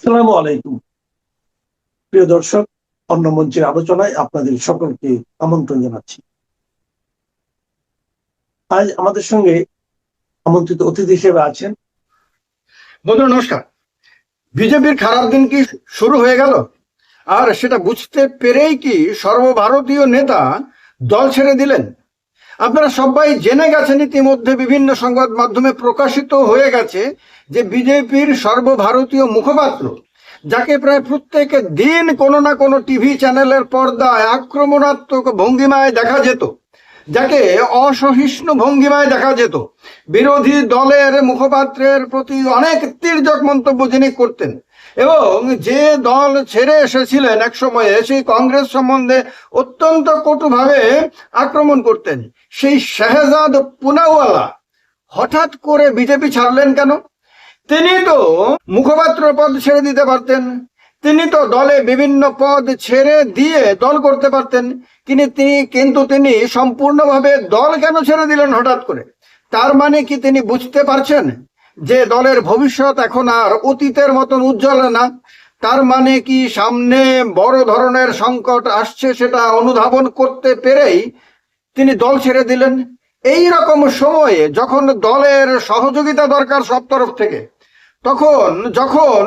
আসসালামু আলাইকুম। প্রিয় দর্শক, অন্য মঞ্চের আলোচনায় আপনাদের সকলকে আমন্ত্রণ জানাচ্ছি। আজ আমাদের সঙ্গে আমন্ত্রিত অতিথি হিসেবে আছেন। বন্ধু নমস্কার। বিজেপির খারাপ দিন কি শুরু হয়ে গেল? আর সেটা বুঝতে পেরেই কি সর্বভারতীয় নেতা দল ছেড়ে দিলেন? আপনারা সবাই জেনে গেছেন, ইতিমধ্যে বিভিন্ন সংবাদ মাধ্যমে প্রকাশিত হয়ে গেছে যে বিজেপির সর্বভারতীয় মুখপাত্র, যাকে প্রায় প্রত্যেক দিন কোনো না কোনো টিভি চ্যানেলের পর্দায় আক্রমণাত্মক ভঙ্গিমায় দেখা যেত, যাকে অসহিষ্ণু ভঙ্গিমায় দেখা যেত, বিরোধী দলের মুখপাত্রের প্রতি অনেক তির্যক মন্তব্য যিনি করতেন, এবং যে দল ছেড়ে এসেছিলেন এক সময়ে সেই কংগ্রেস সম্বন্ধে অত্যন্ত কটুভাবে আক্রমণ করতেন, সেই শাহজাদ পুনাওয়ালা হঠাৎ করে বিজেপি ছাড়লেন কেন? তিনি তো মুখপাত্র পদ ছেড়ে দিতে পারতেন, তিনি তো দলে বিভিন্ন পদ ছেড়ে দিয়ে দল করতে পারতেন, কিন্তু তিনি সম্পূর্ণভাবে দল কেন ছেড়ে দিলেন হঠাৎ করে? তার মানে কি তিনি বুঝতে পারছেন যে দলের ভবিষ্যৎ এখন আর অতীতের মতন উজ্জ্বল না? তার মানে কি সামনে বড় ধরনের সংকট আসছে, সেটা অনুধাবন করতে পেরেই তিনি দল ছেড়ে দিলেন? এই রকম সময়ে যখন দলের সহযোগিতা দরকার সব তরফ থেকে, যখন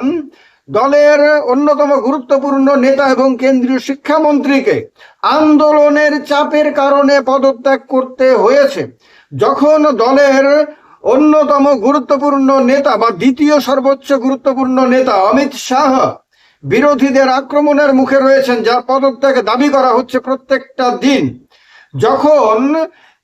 দলের অন্যতম গুরুত্বপূর্ণ নেতা এবং কেন্দ্রীয় শিক্ষামন্ত্রীকে আন্দোলনের চাপের কারণে পদত্যাগ করতে হয়েছে, যখন দলের অন্যতম গুরুত্বপূর্ণ নেতা বা দ্বিতীয় সর্বোচ্চ গুরুত্বপূর্ণ নেতা অমিত শাহ বিরোধীদের আক্রমণের মুখে রয়েছেন, যার পদত্যাগ দাবি করা হচ্ছে প্রত্যেকটা দিন, যখন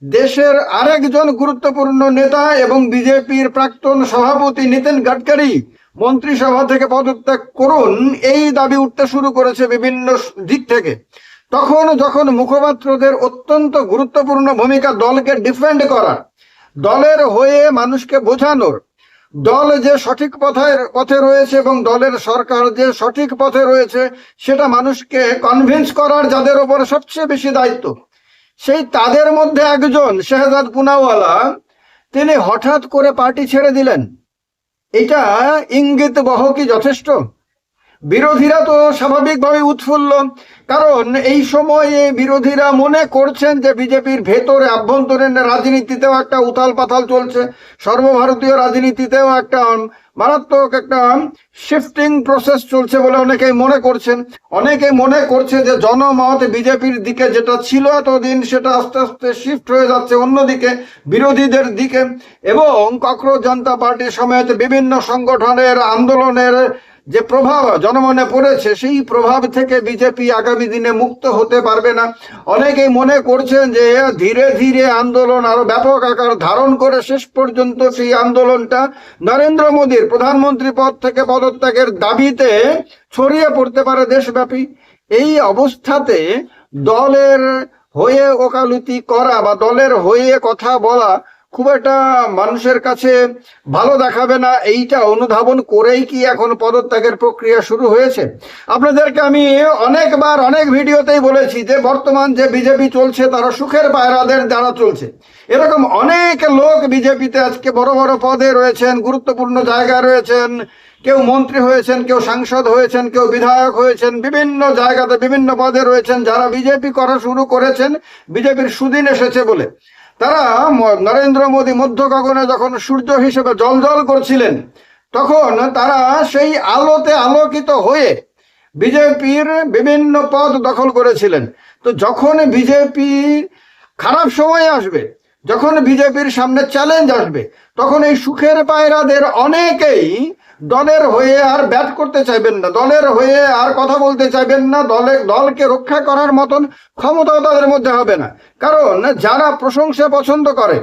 দেশের আরেকজন গুরুত্বপূর্ণ নেতা এবং বিজেপির প্রাক্তন সভাপতি নীতিন গাডকারি মন্ত্রিসভা থেকে পদত্যাগ করুন এই দাবি উঠতে শুরু করেছে বিভিন্ন দিক থেকে, যখন মুখপাত্রদের অত্যন্ত গুরুত্বপূর্ণ ভূমিকা দলকে ডিফেন্ড করা, দলের হয়ে মানুষকে বোঝানোর, দল যে সঠিক পথে রয়েছে এবং দলের সরকার যে সঠিক পথে রয়েছে সেটা মানুষকে কনভিন্স করার যাদের ওপর সবচেয়ে বেশি দায়িত্ব, সেই তাদের মধ্যে একজন শাহজাদ পুনাওয়ালা তিনি হঠাৎ করে পার্টি ছেড়ে দিলেন। এটা ইঙ্গিত বহ কি যথেষ্ট? বিরোধীরা তো স্বাভাবিকভাবে উৎফুল্ল, কারণ এই সময়ে বিরোধীরা মনে করছেন যে বিজেপির ভেতরে আভ্যন্তরীণ রাজনীতিতেও একটা উথাল পাথাল চলছে, সর্বভারতীয় রাজনীতিতেও একটা মারাত্মক একটা শিফটিং প্রসেস চলছে বলে অনেকেই মনে করছে যে জনমত বিজেপির দিকে যেটা ছিল এতদিন সেটা আস্তে আস্তে শিফট হয়ে যাচ্ছে অন্যদিকে, বিরোধীদের দিকে, এবং ককরোচ জনতা পার্টি সমেত বিভিন্ন সংগঠনের আন্দোলনের যে প্রভাব জনমনে পড়েছে সেই প্রভাব থেকে বিজেপি আগামী দিনে মুক্ত হতে পারবে না। অনেকেই মনে করছেন যে ধীরে ধীরে আন্দোলন আরো ব্যাপক আকার ধারণ করে শেষ পর্যন্ত সেই আন্দোলনটা নরেন্দ্র মোদীর প্রধানমন্ত্রী পদ থেকে পদত্যাগের দাবিতে ছড়িয়ে পড়তে পারে দেশব্যাপী। এই অবস্থাতে দলের হয়ে ওকালতি করা বা দলের হয়ে কথা বলা খুব একটা মানুষের কাছে ভালো দেখাবে না, এইটা অনুধাবন করেই কি এখন পদত্যাগের প্রক্রিয়া শুরু হয়েছে? আপনাদেরকে আমি অনেকবার অনেক ভিডিওতেই বলেছি যে বর্তমান যে বিজেপি চলছে তারা সুখের পায়রাদের দ্বারা চলছে। এরকম অনেক লোক বিজেপিতে আজকে বড় বড় পদে রয়েছেন, গুরুত্বপূর্ণ জায়গায় রয়েছেন, কেউ মন্ত্রী হয়েছেন, কেউ সাংসদ হয়েছেন, কেউ বিধায়ক হয়েছেন, বিভিন্ন জায়গাতে বিভিন্ন পদে রয়েছেন, যারা বিজেপি করা শুরু করেছেন বিজেপির সুদিন এসেছে বলে। তারা নরেন্দ্র মোদী মধ্য গগনে যখন সূর্য হিসেবে জ্বলজ্বল করছিলেন তখন তারা সেই আলোতে আলোকিত হয়ে বিজেপির বিভিন্ন পদ দখল করেছিলেন। তো যখন বিজেপি খারাপ সময় আসবে, যখন বিজেপির সামনে চ্যালেঞ্জ আসবে, তখন এই সুখের পায়রাদের অনেকেই দলের হয়ে আর ব্যাট করতে চাইবেন না, দলের হয়ে আর কথা বলতে চাইবেন না, দলকে রক্ষা করার মতন ক্ষমতাও তাদের মধ্যে হবে না। কারণ যারা প্রশংসা পছন্দ করে,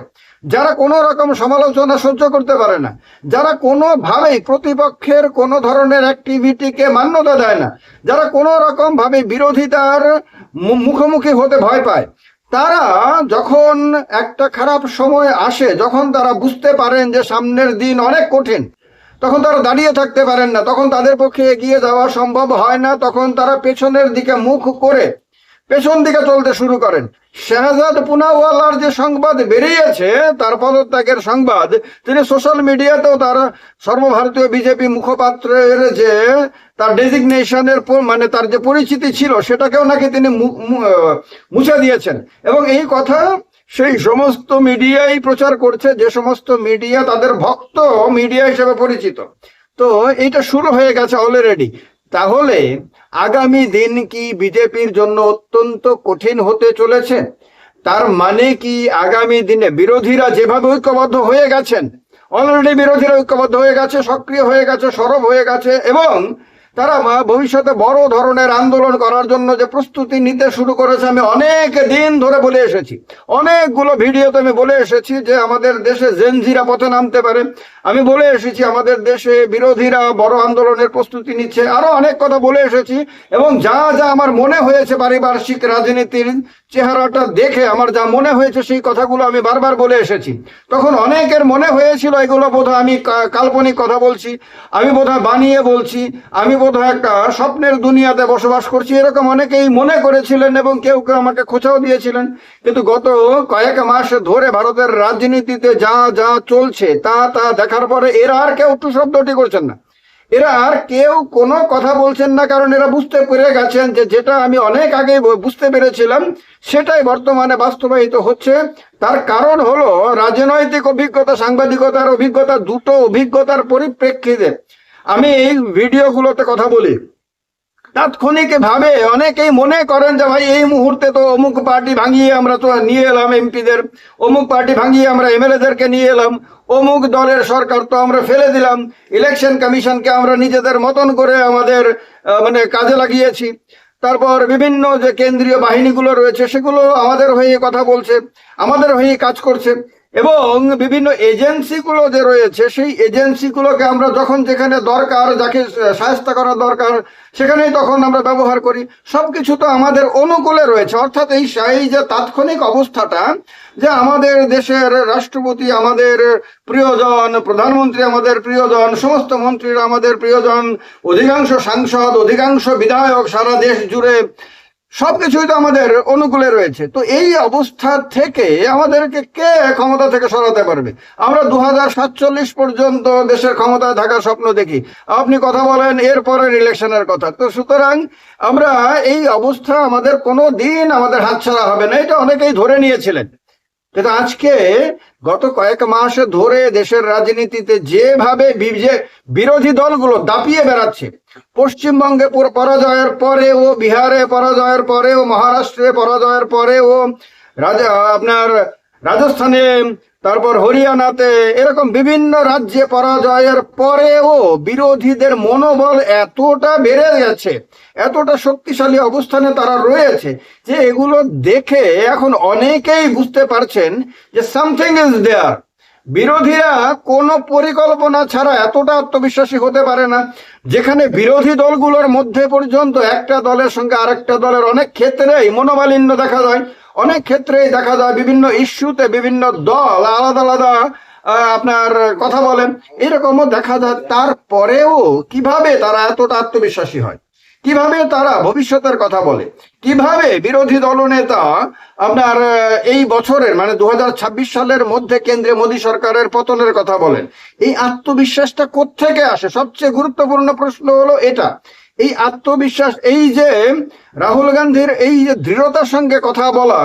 যারা কোনো রকম সমালোচনা সহ্য করতে পারে না, যারা কোনোভাবেই প্রতিপক্ষের কোনো ধরনের অ্যাক্টিভিটিকে মান্যতা দেয় না, যারা কোনো রকম ভাবে বিরোধিতার মুখোমুখি হতে ভয় পায়, তারা যখন একটা খারাপ সময় আসে, যখন তারা বুঝতে পারেন যে সামনের দিন অনেক কঠিন, তখন তারা দাঁড়িয়ে থাকতে পারেন না, তখন তাদের পক্ষে এগিয়ে যাওয়া সম্ভব হয় না, তখন তারা পেছনের দিকে মুখ করে পেছন দিকে চলতে শুরু করেন। শাহজাদ পুনাওয়ালার যে সংবাদ বেরিয়েছে, তার পদত্যাগের সংবাদ, তিনি সোশ্যাল মিডিয়াতেও তার সর্বভারতীয় বিজেপি মুখপাত্রের যে তার ডেজিগনেশনের মানে তার যে পরিচিতি ছিল সেটাকেও নাকি তিনি মুছে দিয়েছেন। এবং এই কথা সেই সমস্ত মিডিয়াই প্রচার করছে, যে সমস্ত মিডিয়া তাদের ভক্ত মিডিয়া হিসেবে পরিচিত। তো এইটা শুরু হয়ে গেছে অলরেডি। তাহলে আগামী দিন কি বিজেপির জন্য অত্যন্ত কঠিন হতে চলেছে? তার মানে কি আগামী দিনে বিরোধীরা যেভাবে ঐক্যবদ্ধ হয়ে গেছেন, অলরেডি বিরোধীরা ঐক্যবদ্ধ হয়ে গেছে, সক্রিয় হয়ে গেছে, সরব হয়ে গেছে, এবং তারা ভবিষ্যতে বড় ধরনের আন্দোলন করার জন্য যে প্রস্তুতি নিতে শুরু করেছে, আমি অনেক দিন ধরে বলে এসেছি, অনেকগুলো ভিডিওতে আমি বলে এসেছি যে আমাদের দেশে জেনজিরা পথে নামতে পারে। আমি বলে এসেছি আমাদের দেশে বিরোধীরা বড় আন্দোলনের প্রস্তুতি নিচ্ছে, আরো অনেক কথা বলে এসেছি। এবং যা যা আমার মনে হয়েছে পারিপার্শ্বিক রাজনীতির চেহারাটা দেখে আমার যা মনে হয়েছে সেই কথাগুলো আমি বারবার বলে এসেছি। তখন অনেকের মনে হয়েছিল এগুলো বোধহয় আমি কাল্পনিক কথা বলছি, আমি বোধহয় বানিয়ে বলছি, আমি বোধহয় একটা স্বপ্নের দুনিয়াতে বসবাস করছি, এরকম অনেকেই মনে করেছিলেন এবং কেউ কেউ আমাকে খোঁচাও দিয়েছিলেন। কিন্তু গত কয়েক মাস ধরে ভারতের রাজনীতিতে যা যা চলছে তা তা দেখার পরে এরা আর কেউ একটু শব্দটি করছেন না, এরা আর কেউ কোনো কথা বলছেন না, কারণ এরা বুঝতে পেরে গেছেন যে যেটা আমি অনেক আগে বুঝতে পেরেছিলাম সেটাই বর্তমানে বাস্তবায়িত হচ্ছে। তার কারণ হলো রাজনৈতিক অভিজ্ঞতা, সাংবাদিকতার অভিজ্ঞতা, দুটো অভিজ্ঞতার পরিপ্রেক্ষিতে আমি এই ভিডিওগুলোতে কথা বলি। তাৎক্ষণিক ভাবে অনেকেই মনে করেন যে ভাই এই মুহূর্তে তো অমুক পার্টি ভাঙিয়ে আমরা তো নিয়ে এলাম এমপিদের, অমুক পার্টি ভাঙিয়ে আমরা এমএলএদেরকে নিয়ে এলাম, অমুক দলের সরকার তো আমরা ফেলে দিলাম, ইলেকশন কমিশনকে আমরা নিজেদের মতন করে আমাদের মানে কাজে লাগিয়েছি, তারপর বিভিন্ন যে কেন্দ্রীয় বাহিনীগুলো রয়েছে সেগুলো আমাদের হয়ে কথা বলছে, আমাদের হয়ে কাজ করছে, এবং বিভিন্ন এজেন্সিগুলো যে রয়েছে সেই এজেন্সিগুলোকে আমরা যখন যেখানে দরকার, যাকে সাহায্য করা দরকার সেখানেই তখন আমরা ব্যবহার করি। সবকিছু তো আমাদের অনুকূলে রয়েছে। অর্থাৎ এই যে তাৎক্ষণিক অবস্থাটা, যে আমাদের দেশের রাষ্ট্রপতি আমাদের প্রিয়জন, প্রধানমন্ত্রী আমাদের প্রিয়জন, সমস্ত মন্ত্রীরা আমাদের প্রিয়জন, অধিকাংশ সাংসদ, অধিকাংশ বিধায়ক সারা দেশ জুড়ে সবকিছুই তো আমাদের অনুকূলে রয়েছে। তো এই অবস্থা থেকে আমাদেরকে কে ক্ষমতা থেকে সরাতে পারবে? আমরা 2047 পর্যন্ত দেশের ক্ষমতায় থাকার স্বপ্ন দেখি, আপনি কথা বলেন এরপরের ইলেকশনের কথা। তো সুতরাং আমরা এই অবস্থা আমাদের কোনো দিন আমাদের হাতছাড়া হবে না, এটা অনেকেই ধরে নিয়েছিলেন। কিন্তু আজকে গত কয়েক মাস ধরে দেশের রাজনীতিতে যেভাবে বিরোধী দলগুলো দাপিয়ে বেড়াচ্ছে, পশ্চিমবঙ্গে পরাজয়ের পরেও, বিহারে পরাজয়ের পরেও, মহারাষ্ট্রে পরাজয়ের পরেও, আপনার রাজস্থানে, তারপর হরিয়ানাতে, এরকম বিভিন্ন রাজ্যে পরাজয়ের পরেও বিরোধীদের মনোবল এতটা বেড়ে গেছে, এতটা শক্তিশালী অবস্থানে তারা রয়েছে যে এগুলো দেখে এখন অনেকেই বুঝতে পারছেন যে সামথিং ইজ দেয়ার। বিরোধীরা কোনো পরিকল্পনা ছাড়া এতটা আত্মবিশ্বাসী হতে পারে না, যেখানে বিরোধী দলগুলোর মধ্যে পর্যন্ত একটা দলের সঙ্গে আরেকটা দলের অনেক ক্ষেত্রেই মনোমালিন্য দেখা যায়, অনেক ক্ষেত্রেই দেখা যায় বিভিন্ন ইস্যুতে বিভিন্ন দল আলাদা আলাদা আপনার কথা বলেন, এরকমও দেখা যায়। তারপরেও কিভাবে তারা এতটা আত্মবিশ্বাসী হয়, কিভাবে তারা ভবিষ্যতের কথা বলে, কিভাবে বিরোধী দলনেতা আপনার এই বছরের মানে 2026 সালের মধ্যে কেন্দ্রে মোদী সরকারের পতনের কথা বলেন? এই আত্মবিশ্বাসটা কোত্থেকে আসে? সবচেয়ে গুরুত্বপূর্ণ প্রশ্ন হলো এটা। এই আত্মবিশ্বাস, এই যে রাহুল গান্ধীর এই যে দৃঢ়তার সঙ্গে কথা বলা,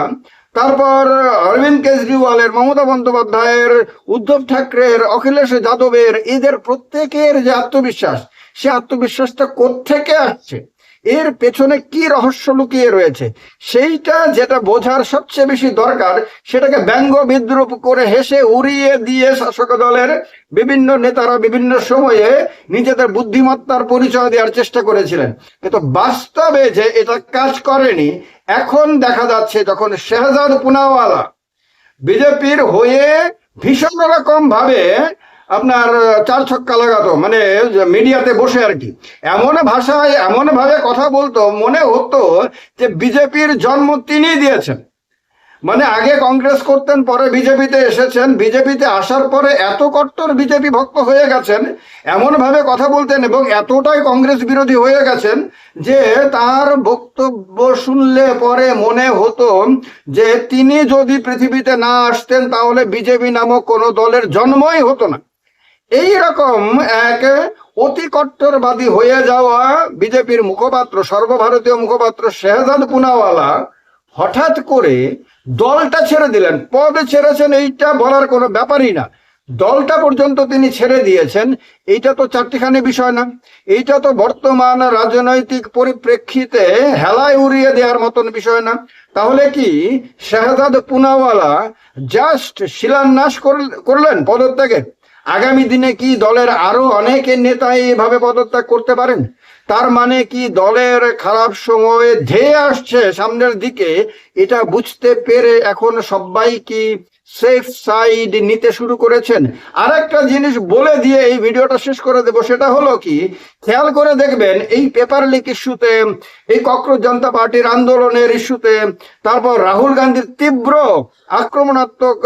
তারপর অরবিন্দ কেজরিওয়ালের, মমতা বন্দ্যোপাধ্যায়ের, উদ্ধব ঠাকরের, অখিলেশ যাদবের, এদের প্রত্যেকের যে আত্মবিশ্বাস, সে আত্মবিশ্বাসটা কোত্থেকে আসছে, এর পেছনে কি রহস্য লুকিয়ে রয়েছে, সেইটা যেটা বোঝার সবচেয়ে বেশি দরকার, সেটাকে ব্যঙ্গ বিদ্রুপ করে হেসে উড়িয়ে দিয়ে শাসক দলের বিভিন্ন নেতারা বিভিন্ন সময়ে নিজেদের বুদ্ধিমত্তার পরিচয় দেওয়ার চেষ্টা করেছিলেন। কিন্তু বাস্তবে যে এটা কাজ করেনি, এখন দেখা যাচ্ছে যখন শাহজাদ পুনাওয়ালা বিজেপির হয়ে ভীষণ রকম ভাবে আপনার চার ছক্কা লাগাতো, মানে মিডিয়াতে বসে আর কি, এমন ভাষায় এমন ভাবে কথা বলতো, মনে হতো যে বিজেপির জন্ম তিনি দিয়েছেন। মানে আগে কংগ্রেস করতেন, পরে বিজেপিতে এসেছেন, বিজেপিতে আসার পরে এত কট্টর বিজেপি ভক্ত হয়ে গেছেন, এমন ভাবে কথা বলতেন এবং এতটাই কংগ্রেস বিরোধী হয়ে গেছেন যে তার বক্তব্য শুনলে পরে মনে হতো যে তিনি যদি পৃথিবীতে না আসতেন তাহলে বিজেপি নামক কোনো দলের জন্মই হতো না। এই রকম এক অতি কট্টরবাদী হয়ে যাওয়া বিজেপির মুখপাত্র, সর্বভারতীয় মুখপাত্র শেহজাদ পুনাওয়ালা হঠাৎ করে দলটা ছেড়ে দিলেন। পদ ছেড়েছেন এইটা বলার কোনো ব্যাপারই না, দলটা পর্যন্ত তিনি ছেড়ে দিয়েছেন। এইটা তো চারটিখানি বিষয় না, এইটা তো বর্তমান রাজনৈতিক পরিপ্রেক্ষিতে হেলায় উড়িয়ে দেওয়ার মতন বিষয় না। তাহলে কি শেহজাদ পুনাওয়ালা জাস্ট শিলান্যাস করলেন পদত্যাগের? আগামী দিনে কি দলের আরো অনেক নেতা এইভাবে পদত্যাগ করতে পারেন? তার মানে কি দলের খারাপ সময় ধেয়ে আসছে সামনের দিকে, এটা বুঝতে পেরে এখন সবাই কি সেফ সাইড নিতে শুরু করেছেন? আর একটা জিনিস বলে দিয়ে এই ভিডিওটা শেষ করে দেব, সেটা হলো কি, খেয়াল করে দেখবেন এই পেপার লিক ইস্যুতে, এই ককরোচ জনতা পার্টির আন্দোলনের ইস্যুতে, তারপর রাহুল গান্ধীর তীব্র আক্রমণাত্মক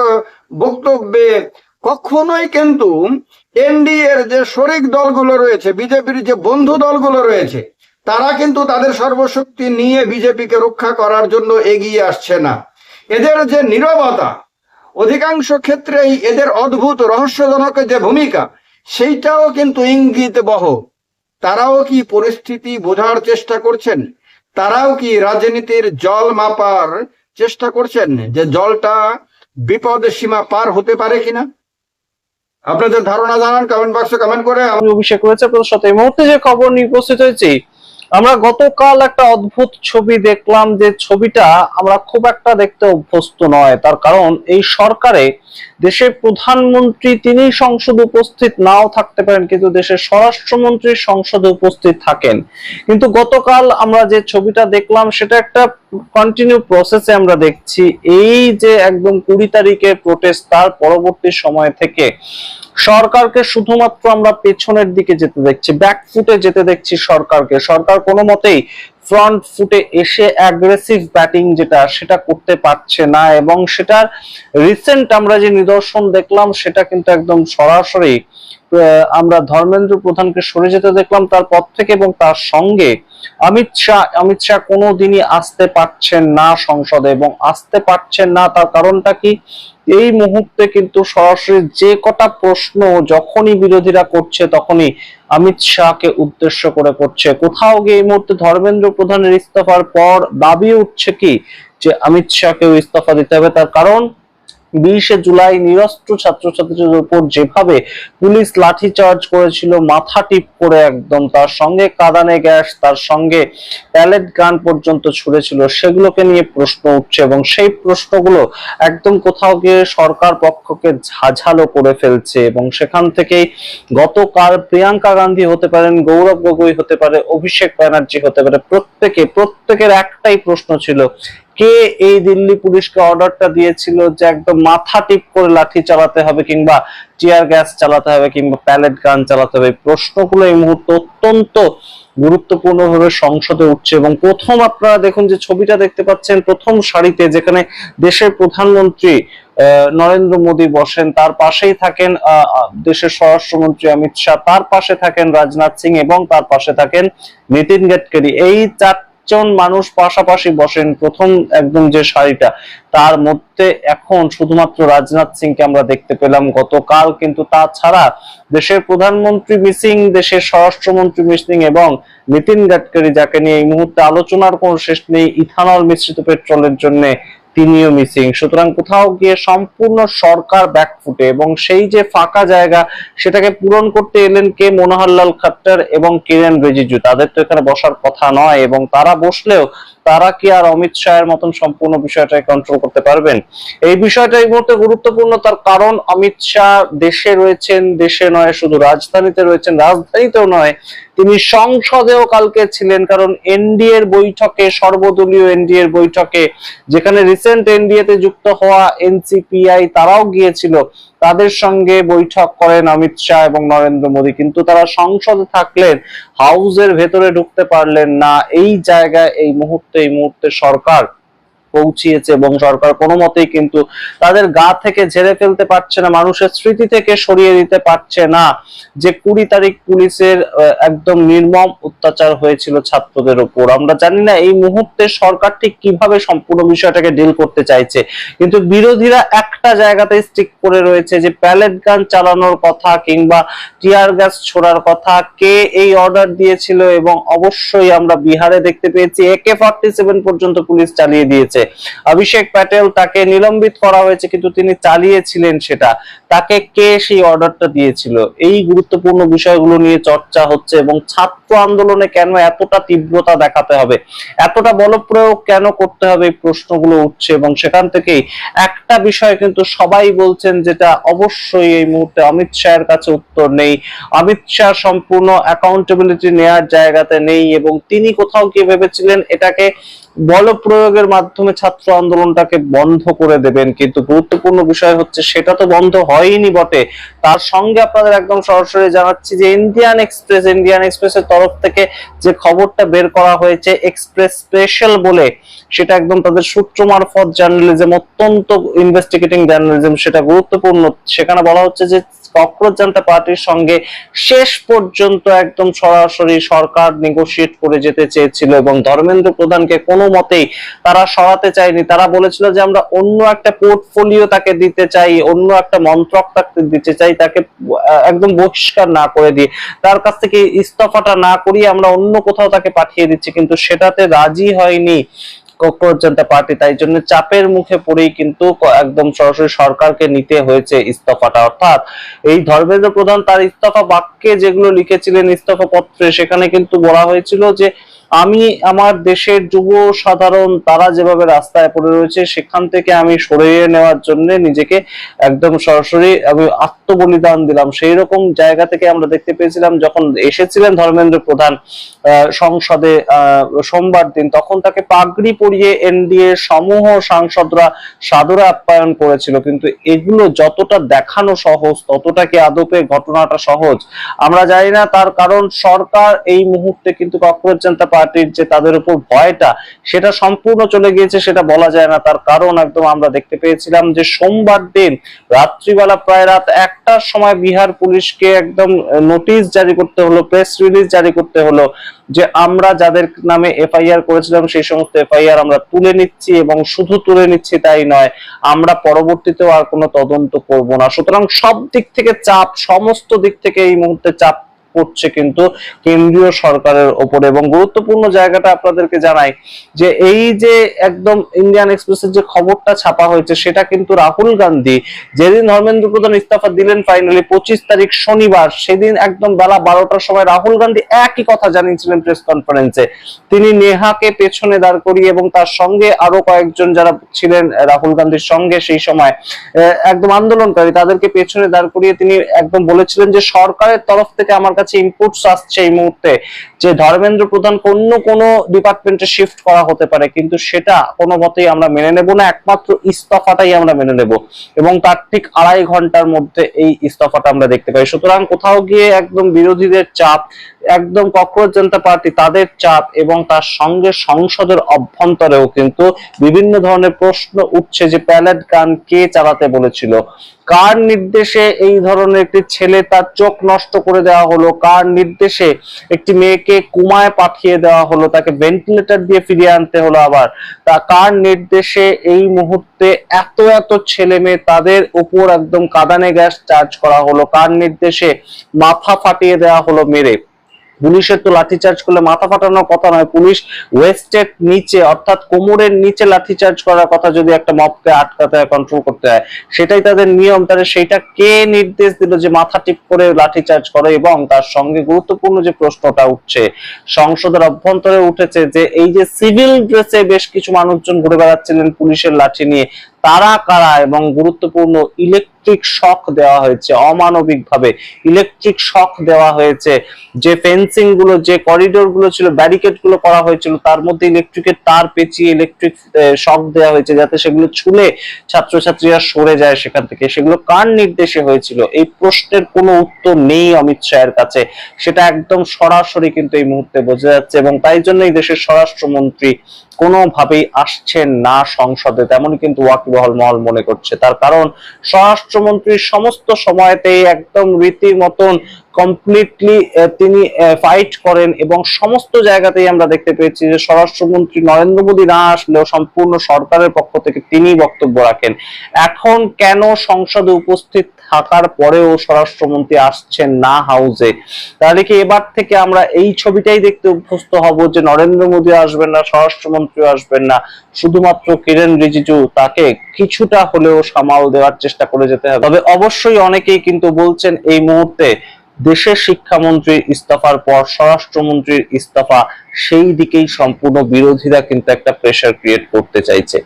বক্তব্যে কখনোই কিন্তু এনডিএর যে শরিক দলগুলো রয়েছে, বিজেপির যে বন্ধু দলগুলো রয়েছে, তারা কিন্তু তাদের সর্বশক্তি নিয়ে বিজেপিকে রক্ষা করার জন্য এগিয়ে আসছে না। এদের যে নীরবতা, অধিকাংশ ক্ষেত্রেই এদের অদ্ভুত রহস্যজনক যে ভূমিকা, সেইটাও কিন্তু ইঙ্গিতবহ। তারাও কি পরিস্থিতি বোঝার চেষ্টা করছেন? তারাও কি রাজনীতির জল মাপার চেষ্টা করছেন যে জলটা বিপদ সীমা পার হতে পারে কিনা? আপনাদের ধারণা জানান কমেন্ট বক্সে কমেন্ট করে। অভিষেক রয়েছে আপনাদের সাথে। এই মুহূর্তে যে খবর নিয়ে উপস্থিত হয়েছি, আমরা গতকাল একটা অদ্ভুত ছবি দেখলাম, যে ছবিটা আমরা খুব একটা দেখতে অভ্যস্ত নয়। তার কারণ এই সরকারে দেশের প্রধানমন্ত্রী তিনি সংসদে উপস্থিত নাও থাকতে পারেন, কিন্তু দেশের স্বরাষ্ট্রমন্ত্রী সংসদে উপস্থিত থাকেন। কিন্তু গতকাল আমরা যে ছবিটা দেখলাম সেটা একটা কন্টিনিউ প্রসেসে আমরা দেখছি। এই যে একদম 20 তারিখের প্রোটেস্ট, তার পরবর্তী সময় থেকে সরকারকে শুধুমাত্র আমরা পেছনের দিকে যেতে দেখছি, ব্যাক ফুটে যেতে দেখছি সরকারকে। সরকার কোনো মতেই ফ্রন্ট ফুটে এসে অ্যাগ্রেসিভ ব্যাটিং যেটা, সেটা করতে পারছে না। এবং সেটার রিসেন্ট আমরা যে নিদর্শন দেখলাম সেটা কিন্তু একদম সরাসরি আমরা ধর্মেন্দ্র প্রধানকে সরে যেতে দেখলাম তার পদ থেকে, এবং তার সঙ্গে অমিত শাহ কোনোদিনই আসতে পারছেন না সংসদে। এবং আসতে পারছেন না তার কারণটা কি, এই মুহূর্তে কিন্তু সরাসরি যে কটা প্রশ্ন যখনই বিরোধীরা করছে তখনই অমিত শাহকে উদ্দেশ্য করে করছে। কোথাও গিয়ে এই মুহূর্তে ধর্মেন্দ্র প্রধানের ইস্তফার পর দাবি উঠছে কি যে অমিত শাহকেও ইস্তফা দিতে হবে। তার কারণ 20 জুলাই নিরস্ত্র ছাত্রছাত্রীদের উপর যেভাবে পুলিশ লাঠিচার্জ করেছিল, মাথা টিপ করে একদম, তার সঙ্গে কাঁদানে গ্যাস, তার সঙ্গে প্যালেট গান পর্যন্ত ছুড়েছিল, সেগুলোকে নিয়ে প্রশ্ন উঠছে। এবং সেই প্রশ্নগুলো একদম কোথাও গিয়ে সরকার পক্ষকে ঝাঝালো করে ফেলছে। এবং সেখান থেকেই গতকাল প্রিয়াঙ্কা গান্ধী হতে পারেন, গৌরব গগৈ হতে পারে, অভিষেক ব্যানার্জি হতে পারে, প্রত্যেকের একটাই প্রশ্ন ছিল, কে এই দিল্লি পুলিশকে অর্ডারটা দিয়েছিল যে একদম মাথা টিপ করে লাঠি চালাতে হবে, কিংবা টিয়ার গ্যাস চালাতে হবে, কিংবা প্যালেট গান চালাতে হবে? প্রশ্নগুলো এই মুহূর্তে অত্যন্ত গুরুত্বপূর্ণ ভাবে সংসদে উঠছে। এবং প্রথম আপনারা দেখুন যে ছবিটা দেখতে পাচ্ছেন, প্রথম সারিতে যেখানে দেশের প্রধানমন্ত্রী নরেন্দ্র মোদী বসেন, তার পাশেই থাকেন দেশের স্বরাষ্ট্রমন্ত্রী অমিত শাহ, তার পাশে থাকেন রাজনাথ সিং, এবং তার পাশে থাকেন নীতিন গাডকারি। এই জন মানুষ পাশাপাশি বসেন প্রথম একদম যে সারিটা, তার মধ্যে এখন শুধুমাত্র রাজনাথ সিংকে আমরা দেখতে পেলাম। গতকাল কিন্তু তাছাড়া দেশের প্রধানমন্ত্রী মিসিং, দেশের স্বরাষ্ট্রমন্ত্রী মিসিং, এবং নীতিন গাডকারি যাকে নিয়ে এই মুহূর্তে আলোচনার কোনো শেষ নেই, ইথানল মিশ্রিত পেট্রোলের জন্য তিনিও মিসিং। সুতরাং কোথাও গিয়ে সম্পূর্ণ সরকার ব্যাকফুটে, এবং সেই যে ফাঁকা জায়গা সেটাকে পূরণ করতে এলেন কে, মনোহরলাল খাট্টার এবং কিরেন রিজিজু। তাদের তো এখানে বসার কথা নয়, এবং তারা বসলেও তারা কি আর অমিত শাহের মতন সম্পূর্ণ বিষয়টাকে কন্ট্রোল করতে পারবেন? এই বিষয়টা এই মুহূর্তে গুরুত্বপূর্ণ, তার কারণ অমিত শাহ দেশে রয়েছেন, দেশে নয় শুধু রাজধানীতে রয়েছেন, রাজধানীতেও নয়, তিনি সংসদেও কালকে ছিলেন। কারণ এনডিএর বৈঠকে, সর্বদলীয় এনডিএর বৈঠকে, যেখানে রিসেন্ট এনডিএ তে যুক্ত হওয়া এনসিপিআই তারাও গিয়েছিল, তাদের সঙ্গে বৈঠক করেন অমিত শাহ এবং নরেন্দ্র মোদী। কিন্তু তারা সংসদে থাকলেন, হাউসের ভেতরে ঢুকতে পারলেন না। এই জায়গায় এই মুহূর্তে সরকার পৌঁছিয়েছে এবং সরকার কোনো মতেই কিন্তু তাদের গা থেকে ঝেড়ে ফেলতে পারছে না, মানুষের স্মৃতি থেকে সরিয়ে দিতে পারছে না যে 20 তারিখ পুলিশের একদম নির্মম অত্যাচার হয়েছিল ছাত্রদের উপর। আমরা জানি না এই মুহূর্তে সরকার ঠিক কিভাবে সম্পূর্ণ বিষয়টাকে ডিল করতে চাইছে, কিন্তু বিরোধীরা একটা জায়গাতে স্টিক করে রয়েছে যে প্যালেট গান চালানোর কথা কিংবা টিয়ার গ্যাস ছোড়ার কথা কে এই অর্ডার দিয়েছিল, এবং অবশ্যই আমরা বিহারে দেখতে পেয়েছি AK-47 পর্যন্ত পুলিশ চালিয়ে দিয়েছে। অভিষেক প্যাটেল তাকে নিলম্বিত করা হয়েছে, কিন্তু তিনি চালিয়েছিলেন সেটা, তাকে কে সেই অর্ডারটা দিয়েছিল? এই গুরুত্বপূর্ণ বিষয়গুলো নিয়ে চর্চা হচ্ছে এবং ছাত্র আন্দোলনে কেন এতটা তীব্রতা দেখাতে হবে, এতটা বলপ্রয়োগ কেন করতে হবে, এই প্রশ্নগুলো উঠছে। এবং সেখান থেকেই একটা বিষয় কিন্তু সবাই বলছেন, যেটা অবশ্যই এই মুহূর্তে অমিত শাহের কাছে উত্তর নেই, অমিত শাহ সম্পূর্ণ অ্যাকাউন্টেবিলিটি নেওয়ার জায়গাতে নেই, এবং তিনি কোথাও গিয়ে ভেবেছিলেন এটাকে বল প্রয়োগের মাধ্যমে ছাত্র আন্দোলনটাকে বন্ধ করে দেবেন, কিন্তু গুরুত্বপূর্ণ বিষয় হচ্ছে সেটা তো বন্ধ হয়নি বটে। তার সঙ্গে আপনাদের একদম সরাসরি জানাচ্ছি যে ইন্ডিয়ান এক্সপ্রেসের তরফ থেকে যে খবরটা বের করা হয়েছে এক্সপ্রেস স্পেশাল বলে, সেটা একদম তাদের সূত্র মারফত জার্নালিজম, অত্যন্ত ইনভেস্টিগেটিং জার্নালিজম, সেটা গুরুত্বপূর্ণ। সেখানে বলা হচ্ছে যে ককরোচ জনতা পার্টির সঙ্গে শেষ পর্যন্ত একদম সরাসরি সরকার নেগোশিয়েট করে যেতে চেয়েছিল এবং ধর্মেন্দ্র প্রধানকে কোনো মতেই তারা সরাতে চায়নি। তারা বলেছিল যে আমরা অন্য একটা পোর্টফোলিও তাকে দিতে চাই, অন্য একটা মন্ত্রক তাকে দিতে চাই, তাকে একদম বহিষ্কার না করে দিয়ে, তার কাছ থেকে ইস্তফাটা না করিয়ে আমরা অন্য কোথাও তাকে পাঠিয়ে দিচ্ছি, কিন্তু সেটাতে রাজি হয়নি ককরোচ জনতা পার্টি। তাই জন্য চাপের মুখে পড়েই কিন্তু একদম সরাসরি সরকারকে নিতে হয়েছে ইস্তফাটা। অর্থাৎ এই ধর্মেন্দ্র প্রধান তার ইস্তফা বাক্যে যেগুলো লিখেছিলেন ইস্তফা পত্রে, সেখানে কিন্তু বলা হয়েছিল যে আমি আমার দেশের যুব সাধারণ তারা যেভাবে রাস্তায় পড়ে রয়েছে সেখান থেকে আমি সরিয়ে নেওয়ার জন্য নিজেকে একদম সরাসরি আমি আত্মবলিদান দিলাম। সেই রকম জায়গা থেকে আমরা দেখতে পেয়েছিলাম যখন এসেছিলেন ধর্মেন্দ্র প্রধান সংসদে সোমবার দিন, তখন তাকে পাগড়ি পরিয়ে এনডিএ সমূহ সাংসদরা সাদরে আপ্যায়ন করেছিল। কিন্তু এগুলো যতটা দেখানো সহজ ততটা কি আদপে ঘটনাটা সহজ আমরা জানি না। তার কারণ সরকার এই মুহূর্তে কিন্তু ককরোচ জনতা পার্টির যে তাদের উপর ভয়টা সেটা সম্পূর্ণ চলে গিয়েছে, সেটা বলা যায় না। তার কারণ একদম আমরা দেখতে পেয়েছিলাম যে সোমবার দিন রাত্রিবেলা প্রায় রাত 1টার সময় বিহার পুলিশকে একদম নোটিশ জারি করতে হলো, প্রেস রিলিজ জারি করতে হলো যে আমরা যাদের নামে এফআইআর করেছিলাম সেই সমস্ত এফআইআর আমরা তুলে নিচ্ছি, এবং শুধু তুলে নিচ্ছি তাই নয়, আমরা পরবর্তীতেও আর কোনো তদন্ত করব না। সুতরাং সব দিক থেকে চাপ, সমস্ত দিক থেকে এই মুহূর্তে চাপ পড়ছে কিন্তু কেন্দ্রীয় সরকারের ওপরে। এবং গুরুত্বপূর্ণ জায়গাটা আপনাদেরকে জানাই যে এই যে একদম ইন্ডিয়ান এক্সপ্রেসের যে খবরটা ছাপা হয়েছে সেটা কিন্তু রাহুল গান্ধী যেদিন ধর্মেন্দ্র প্রধান ইস্তফা দিলেন ফাইনালি 25 তারিখ শনিবার, সেদিন একদম বেলা 12টার সময় রাহুল গান্ধী একই কথা জানিয়েছিলেন প্রেস কনফারেন্সে। তিনি নেহাকে পেছনে দাঁড় করিয়ে এবং তার সঙ্গে আরো কয়েকজন যারা ছিলেন রাহুল গান্ধীর সঙ্গে সেই সময় একদম আন্দোলনকারী, তাদেরকে পেছনে দাঁড় করিয়ে তিনি একদম বলেছিলেন যে সরকারের তরফ থেকে আমার কাছে ইনপুটস আসছে এই মুহূর্তে যে ধর্মেন্দ্র প্রধান কোন ডিপার্টমেন্টে শিফট করা হতে পারে, কিন্তু সেটা কোনো মতেই আমরা মেনে নেব না, একমাত্র ইস্তফাটাই আমরা মেনে নেব। এবং তার ঠিক 2.5 ঘন্টার মধ্যে এই ইস্তফাটা আমরা দেখতে পাই। সুতরাং কোথাও গিয়ে একদম বিরোধীদের চাপ, একদম ককরোচ জনতা পার্টি তাদের চাপ, এবং তার সঙ্গে সংসদের অভ্যন্তরেও কিন্তু বিভিন্ন ধরনের প্রশ্ন উঠছে যে প্যালেট গান কে চালাতে বলেছিল, কার নির্দেশে এই ধরনের একটি ছেলে তার চোখ নষ্ট করে দেওয়া হলো, কার নির্দেশে একটি মেয়েকে কুমায় পাঠিয়ে দেওয়া হলো, তাকে ভেন্টিলেটর দিয়ে ফিরিয়ে আনতে হলো, আবার তা কার নির্দেশে এই মুহূর্তে এত ছেলে মেয়ে তাদের উপর একদম কাঁদানে গ্যাস চার্জ করা হলো, কার নির্দেশে মাথা ফাটিয়ে দেওয়া হলো মেরে। পুলিশের তো লাঠিচার্জ করলে মাথা ফাটানোর কথা নয়, পুলিশ ওয়েস্টের নিচে অর্থাৎ কোমরের নিচে লাঠিচার্জ করার কথা যদি একটা মবকে আটকাতে হয়, কন্ট্রোল করতে হয়, সেটাই তাদের নিয়ম। তাহলে সেইটা কে নির্দেশ দিল যে মাথা টিপ করে লাঠিচার্জ করে? এবং তার সঙ্গে গুরুত্বপূর্ণ যে প্রশ্নটা উঠছে সংসদের অভ্যন্তরে উঠেছে যে এই যে সিভিল ড্রেসে বেশ কিছু মানুষজন ঘুরে বেড়াচ্ছিলেন পুলিশের লাঠি নিয়ে, তারা কারা এবং গুরুত্বপূর্ণ ইলেকট্রিক শক দেওয়া হয়েছে, অমানবিক ভাবে ইলেকট্রিক শক দেওয়া হয়েছে। যে ফেন্সিং গুলো, যে করিডোর গুলো ছিল, ব্যারিকেড গুলো করা হয়েছিল, তার মধ্যে ইলেকট্রিকের তার পেঁচিয়ে ইলেকট্রিক শক দেওয়া হয়েছে যাতে সেগুলো ছুলে ছাত্রছাত্রীরা সরে যায় সেখান থেকে। সেগুলো কার নির্দেশে হয়েছিল? এই প্রশ্নের কোনো উত্তর নেই অমিত শাহের কাছে, সেটা একদম সরাসরি কিন্তু এই মুহূর্তে বোঝা যাচ্ছে। এবং তাই জন্যই দেশের স্বরাষ্ট্রমন্ত্রী কোনোভাবেই আসছেন না সংসদে, তেমনই কিন্তু ওয়াকিবহাল মহল মনে করছে। তার কারণ স্বরাষ্ট্রমন্ত্রীর সমস্ত সময়তেই একদম রীতিমতন কমপ্লিটলি তিনি ফাইট করেন এবং সমস্ত জায়গাতেই আমরা দেখতে পেয়েছি যে স্বরাষ্ট্রমন্ত্রী নরেন্দ্র মোদী না আসলেও সম্পূর্ণ সরকারের পক্ষ থেকে তিনি বক্তব্য রাখেন। এখন কেন সংসদে উপস্থিত থাকার পরেও স্বরাষ্ট্রমন্ত্রী আসছেন না হাউসে? তাহলে কি এবার থেকে আমরা এই ছবিটাই দেখতে অভ্যস্ত হব যে নরেন্দ্র মোদী আসবেন না, স্বরাষ্ট্রমন্ত্রী আসবেন না, শুধুমাত্র কিরেন রিজিজু তাকে কিছুটা হলেও সামাল দেওয়ার চেষ্টা করে যেতে হবে? তবে অবশ্যই অনেকেই কিন্তু বলছেন এই মুহূর্তে দেশের শিক্ষামন্ত্রীর ইস্তফার পর স্বরাষ্ট্রমন্ত্রীর ইস্তফা, সেই দিকেই সম্পূর্ণ বিরোধীরা কিন্তু একটা প্রেসার ক্রিয়েট করতে চাইছে।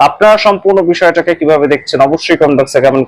আপনারা সম্পূর্ণ বিষয়টাকে কিভাবে দেখছেন অবশ্যই কমেন্ট বক্সে কমেন্ট